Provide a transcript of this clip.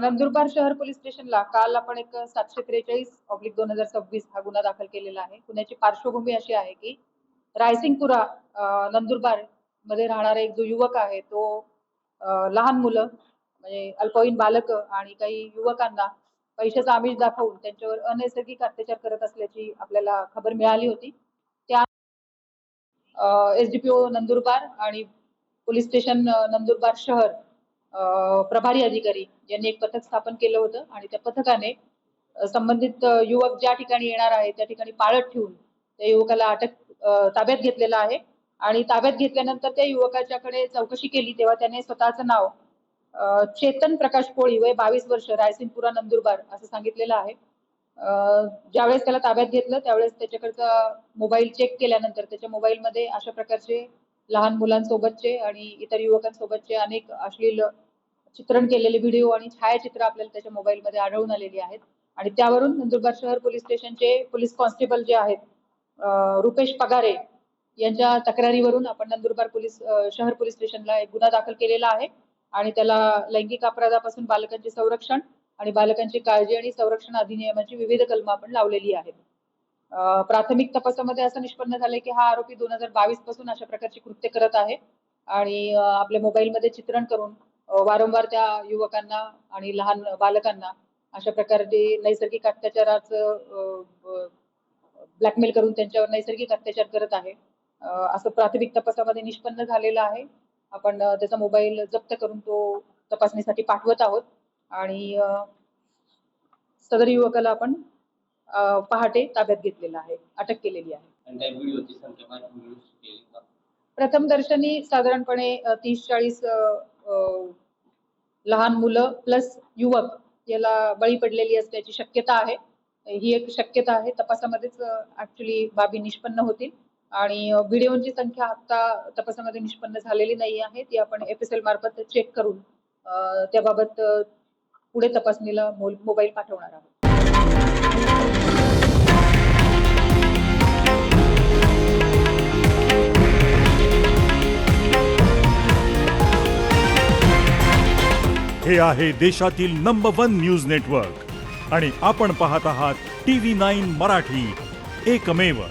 नंदुरबार शहर पोलीस स्टेशनला काल आपण एक 743/2026 हा गुन्हा दाखल केलेला आहे. गुन्ह्याची पार्श्वभूमी अशी आहे की रायसिंगपुरा नंदुरबार मध्ये राहणारा एक जो युवक आहे तो लहान मुलं म्हणजे अल्पवयीन बालक आणि काही युवकांना पैशाचं आमिष दाखवून त्यांच्यावर अनैसर्गिक अत्याचार करत असल्याची आपल्याला खबर मिळाली होती. त्या एसडीपीओ नंदुरबार आणि पोलीस स्टेशन नंदुरबार शहर प्रभारी अधिकारी यांनी एक पथक स्थापन केलं होतं आणि त्या पथकाने संबंधित युवक ज्या ठिकाणी येणार आहे त्या ठिकाणी पाळत ठेवून त्या युवकाला ताब्यात घेतलेला आहे. आणि ताब्यात घेतल्यानंतर त्या युवकाच्याकडे चौकशी केली तेव्हा त्याने स्वतःचं नाव चेतन प्रकाश पोळी वय 22 वर्ष रायसिंगपुरा नंदुरबार असं सांगितलेलं आहे. ज्यावेळेस त्याला ताब्यात घेतलं त्यावेळेस त्याच्याकडचा मोबाईल चेक केल्यानंतर त्याच्या मोबाईलमध्ये अशा प्रकारचे लहान मुलांसोबतचे आणि इतर युवकांसोबतचे अनेक अश्लील चित्रण केलेले व्हिडिओ आणि छायाचित्र आपल्याला त्याच्या मोबाईलमध्ये आढळून आलेली आहेत. आणि त्यावरून नंदुरबार शहर पोलीस स्टेशनचे पोलीस कॉन्स्टेबल जे आहेत रुपेश पगारे यांच्या तक्रारीवरून आपण नंदुरबार शहर पोलीस स्टेशनला एक गुन्हा दाखल केलेला आहे आणि त्याला लैंगिक अपराधापासून बालकांचे संरक्षण आणि बालकांची काळजी आणि संरक्षण अधिनियमाची विविध कलमं आपण लावलेली आहेत. प्राथमिक तपासामध्ये असं निष्पन्न झालंय की हा आरोपी 2022 पासून अशा प्रकारची कृत्य करत आहे आणि आपल्या मोबाईलमध्ये चित्रण करून वारंवार त्या युवकांना आणि लहान बालकांना अशा प्रकारचे नैसर्गिक अत्याचाराचं ब्लॅकमेल करून त्यांच्यावर नैसर्गिक अत्याचार करत आहे असं प्राथमिक तपासामध्ये निष्पन्न झालेलं आहे. आपण त्याचा मोबाईल जप्त करून तो तपासणीसाठी पाठवत आहोत आणि सदर युवकाला आपण पहाटे ताब्यात घेतलेला आहे, अटक केलेली आहे. प्रथम दर्शनी साधारणपणे 30-40 लहान मुलं प्लस युवक याला बळी पडलेली असल्याची शक्यता आहे. ही एक शक्यता आहे. तपासामध्येच ऍक्च्युली बाबी निष्पन्न होतील आणि व्हिडिओची संख्या आता तपासामध्ये निष्पन्न झालेली नाही आहे. ती आपण FSL मार्फत चेक करून त्याबाबत पुढे तपासणीला मोबाईल पाठवणार आहोत. हे आहे देशातील नंबर 1 न्यूज नेटवर्क आणि आपण पाहत आहात TV9 मराठी, एकमेव.